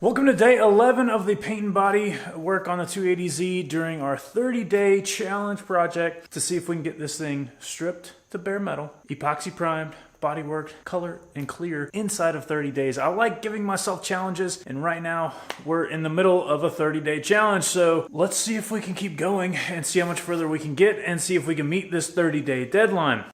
Welcome to day 11 of the paint and body work on the 280Z during our 30-day challenge project to see if we can get this thing stripped to bare metal, epoxy primed, bodywork, color, and clear inside of 30 days. I like giving myself challenges, and right now we're in the middle of a 30-day challenge, so let's see if we can keep going and see how much further we can get and see if we can meet this 30-day deadline.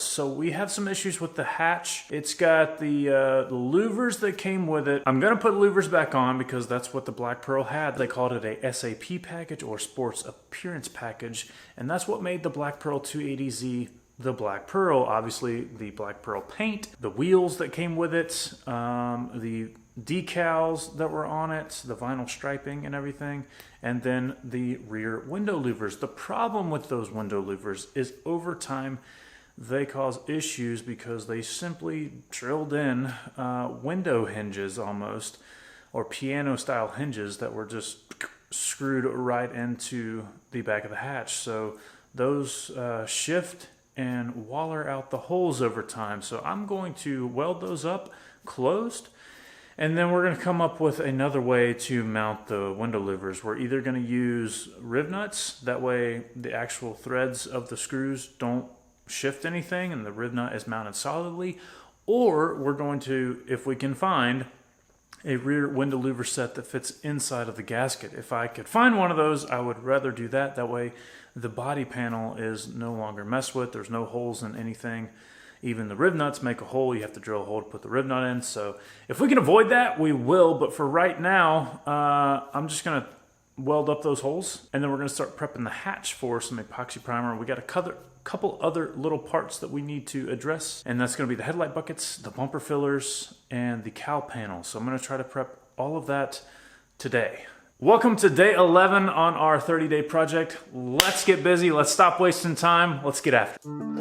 So we have some issues with the hatch. It's got the louvers that came with it. I'm gonna put louvers back on because that's what the Black Pearl had. They called it a SAP package or Sports Appearance Package, and that's what made the Black Pearl 280Z the Black Pearl. Obviously the Black Pearl paint, the wheels that came with it, the decals that were on it, the vinyl striping and everything, and then the rear window louvers. The problem with those window louvers is over time they cause issues because they simply drilled in window hinges almost, or piano style hinges that were just screwed right into the back of the hatch. So those shift and waller out the holes over time. So I'm going to weld those up closed, and then we're going to come up with another way to mount the window louvers. We're either going to use riv nuts, that way the actual threads of the screws don't shift anything and the riv nut is mounted solidly, or we're going to, if we can find a rear window louver set that fits inside of the gasket. If I could find one of those, I would rather do that. That way the body panel is no longer messed with. There's no holes in anything. Even the riv nuts make a hole. You have to drill a hole to put the riv nut in. So if we can avoid that, we will. But for right now, I'm just going to weld up those holes, and then we're going to start prepping the hatch for some epoxy primer. We got a couple other little parts that we need to address, and that's going to be the headlight buckets, the bumper fillers, and the cowl panel. So I'm going to try to prep all of that today. Welcome to day 11 on our 30-day project. Let's get busy. Let's stop wasting time. Let's get after it.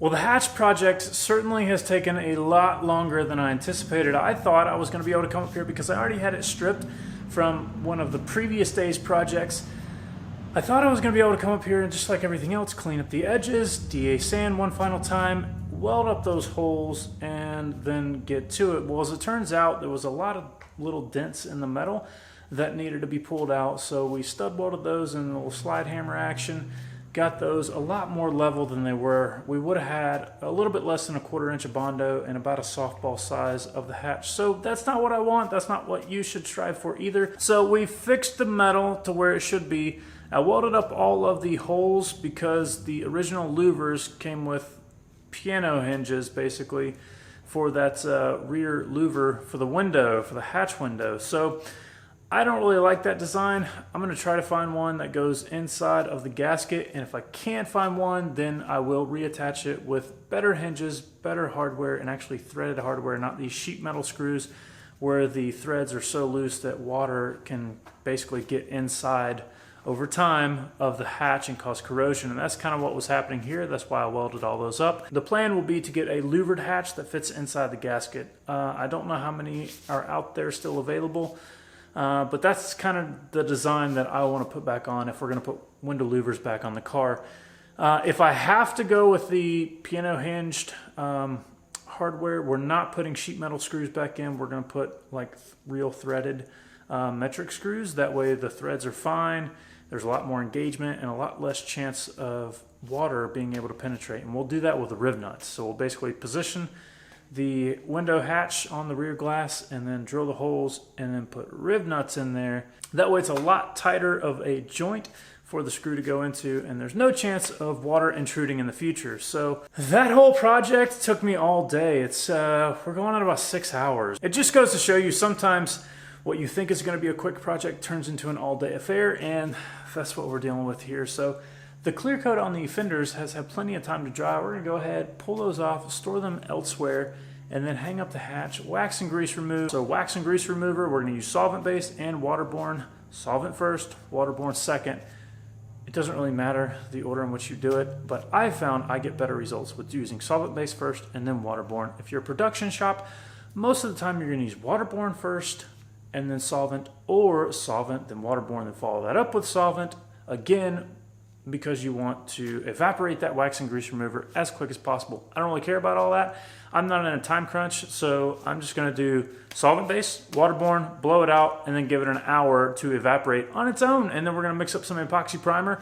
Well, the hatch project certainly has taken a lot longer than I anticipated. I thought I was going to be able to come up here because I already had it stripped from one of the previous day's projects. I thought I was going to be able to come up here and just like everything else, clean up the edges, DA sand one final time, weld up those holes, and then get to it. Well, as it turns out, there was a lot of little dents in the metal that needed to be pulled out, so we stud welded those in a little slide hammer action. Got those a lot more level than they were. We would have had a little bit less than a 1/4 inch of Bondo and about a softball size of the hatch. So that's not what I want. That's not what you should strive for either. So we fixed the metal to where it should be. I welded up all of the holes because the original louvers came with piano hinges basically for that rear louver for the window, for the hatch window. So I don't really like that design. I'm going to try to find one that goes inside of the gasket, and if I can't find one, then I will reattach it with better hinges, better hardware, and actually threaded hardware, not these sheet metal screws where the threads are so loose that water can basically get inside over time of the hatch and cause corrosion, and that's kind of what was happening here. That's why I welded all those up. The plan will be to get a louvered hatch that fits inside the gasket. I don't know how many are out there still available, but that's kind of the design that I want to put back on if we're going to put window louvers back on the car. If I have to go with the piano hinged hardware, we're not putting sheet metal screws back in. We're going to put like real threaded metric screws. That way the threads are fine. There's a lot more engagement and a lot less chance of water being able to penetrate. And we'll do that with the riv nuts. So we'll basically position the window hatch on the rear glass and then drill the holes and then put riv nuts in there. That way it's a lot tighter of a joint for the screw to go into, and there's no chance of water intruding in the future. So that whole project took me all day. It's we're going on about 6 hours. It just goes to show you sometimes what you think is going to be a quick project turns into an all-day affair, and that's what we're dealing with here. So the clear coat on the fenders has had plenty of time to dry. We're going to go ahead, pull those off, store them elsewhere, and then hang up the hatch. Wax and grease remove. So wax and grease remover, we're going to use solvent-based and waterborne. Solvent first, waterborne second. It doesn't really matter the order in which you do it, but I found I get better results with using solvent-based first and then waterborne. If you're a production shop, most of the time you're going to use waterborne first and then solvent, or solvent, then waterborne, then follow that up with solvent, again, because you want to evaporate that wax and grease remover as quick as possible. I don't really care about all that. I'm not in a time crunch, so I'm just gonna do solvent-based, waterborne, blow it out, and then give it an hour to evaporate on its own. And then we're gonna mix up some epoxy primer,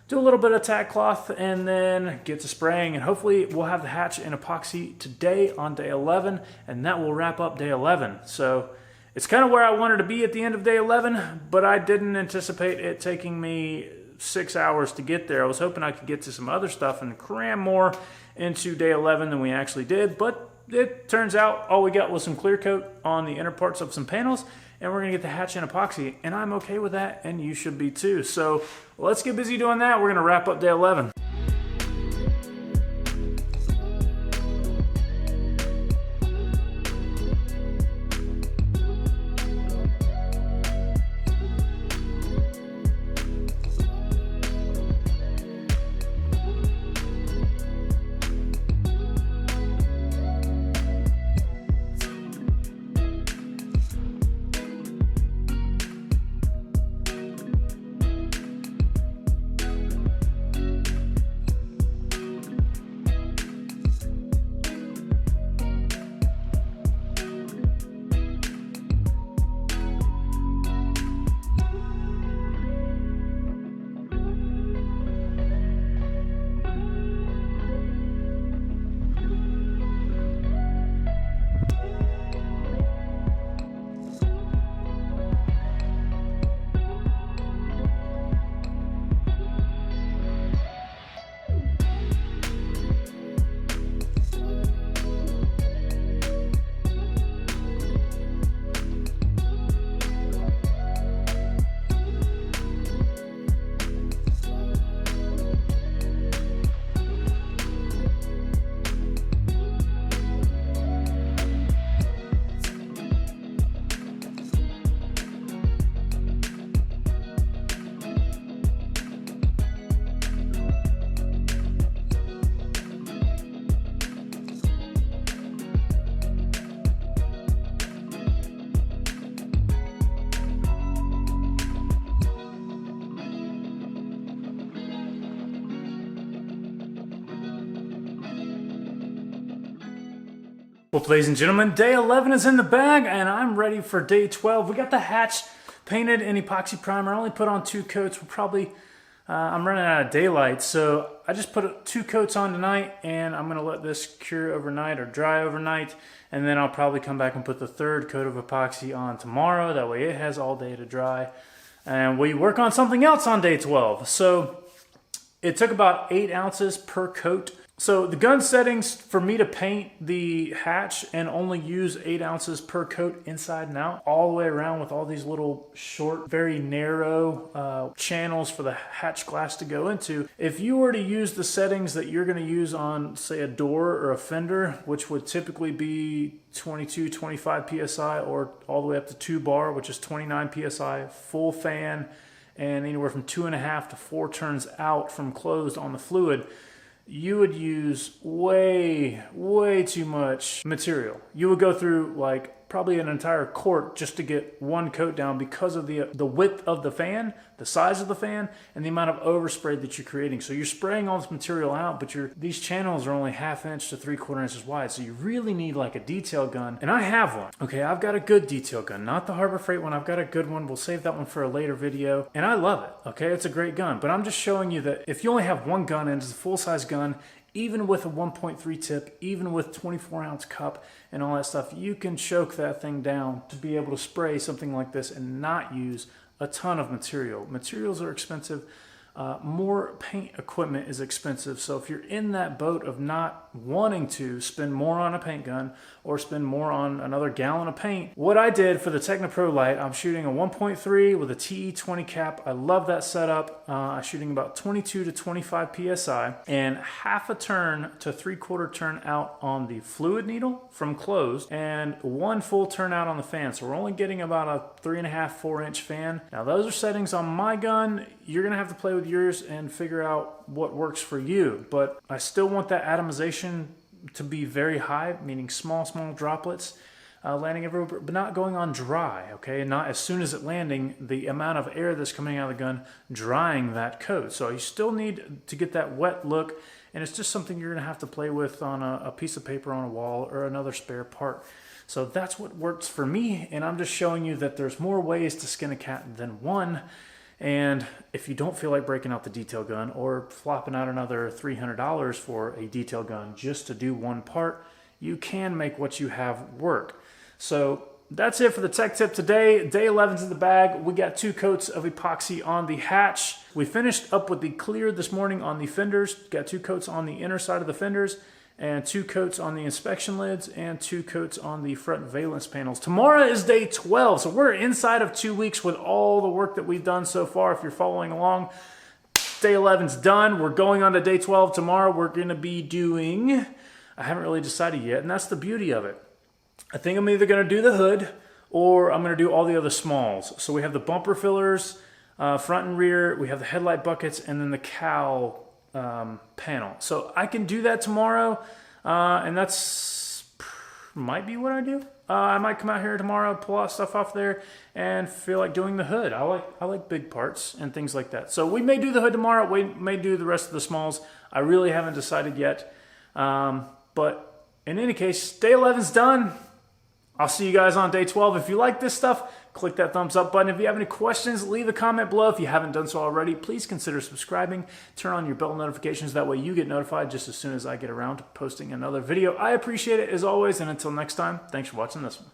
do a little bit of tack cloth, and then get to spraying. And hopefully we'll have the hatch in epoxy today on day 11, and that will wrap up day 11. So it's kind of where I wanted to be at the end of day 11, but I didn't anticipate it taking me 6 hours to get there. I was hoping I could get to some other stuff and cram more into day 11 than we actually did, but it turns out all we got was some clear coat on the inner parts of some panels, and we're gonna get the hatch in epoxy, and I'm okay with that, and you should be too. So let's get busy doing that. We're gonna wrap up day 11. Well, ladies and gentlemen, day 11 is in the bag, and I'm ready for day 12. We got the hatch painted in epoxy primer. I only put on 2 coats. We're probably, I'm running out of daylight, so I just put 2 coats on tonight, and I'm gonna let this cure overnight or dry overnight, and then I'll probably come back and put the 3rd coat of epoxy on tomorrow. That way it has all day to dry. And we work on something else on day 12. So it took about 8 ounces per coat. So the gun settings for me to paint the hatch and only use 8 ounces per coat inside and out, all the way around with all these little short, very narrow channels for the hatch glass to go into. If you were to use the settings that you're going to use on, say, a door or a fender, which would typically be 22, 25 PSI, or all the way up to 2 bar, which is 29 PSI, full fan, and anywhere from 2.5 to 4 turns out from closed on the fluid, you would use way too much material. You would go through like probably an entire quart just to get 1 coat down because of the width of the fan, the size of the fan, and the amount of overspray that you're creating. So you're spraying all this material out, but these channels are only 1/2 inch to 3/4 inches wide. So you really need like a detail gun. And I have one. Okay, I've got a good detail gun, not the Harbor Freight one. I've got a good one. We'll save that one for a later video. And I love it. Okay, it's a great gun. But I'm just showing you that if you only have one gun and it's a full-size gun, even with a 1.3 tip, even with 24-ounce cup and all that stuff, you can choke that thing down to be able to spray something like this and not use a ton of material. Materials are expensive. More paint equipment is expensive. So if you're in that boat of not wanting to spend more on a paint gun or spend more on another gallon of paint, what I did for the TechnoPro Light, I'm shooting a 1.3 with a TE20 cap. I love that setup. I'm shooting about 22 to 25 PSI and 1/2 turn to 3/4 turn out on the fluid needle from closed and 1 full turn out on the fan. So we're only getting about a 3.5, 4-inch fan. Now those are settings on my gun. You're gonna have to play with yours and figure out what works for you. But I still want that atomization to be very high, meaning small droplets landing everywhere, but not going on dry, okay? And not as soon as it landing, the amount of air that's coming out of the gun drying that coat. So you still need to get that wet look, and it's just something you're gonna have to play with on a piece of paper on a wall or another spare part. So that's what works for me, and I'm just showing you that there's more ways to skin a cat than one. And if you don't feel like breaking out the detail gun or flopping out another $300 for a detail gun just to do one part, you can make what you have work. So that's it for the tech tip today. Day 11's in the bag. We got 2 coats of epoxy on the hatch. We finished up with the clear this morning on the fenders. Got 2 coats on the inner side of the fenders, and 2 coats on the inspection lids, and 2 coats on the front valence panels. Tomorrow is day 12, so we're inside of 2 weeks with all the work that we've done so far. If you're following along, day 11's done. We're going on to day 12 tomorrow. We're gonna be doing, I haven't really decided yet, and that's the beauty of it. I think I'm either gonna do the hood or I'm gonna do all the other smalls. So we have the bumper fillers, front and rear, we have the headlight buckets, and then the cowl panel. So I can do that tomorrow, and that's might be what I do. I might come out here tomorrow, pull out stuff off there, and feel like doing the hood. I like big parts and things like that. So we may do the hood tomorrow. We may do the rest of the smalls. I really haven't decided yet. But in any case, day 11's done. I'll see you guys on day 12. If you like this stuff, click that thumbs up button. If you have any questions, leave a comment below. If you haven't done so already, please consider subscribing. Turn on your bell notifications. That way you get notified just as soon as I get around to posting another video. I appreciate it as always. And until next time, thanks for watching this one.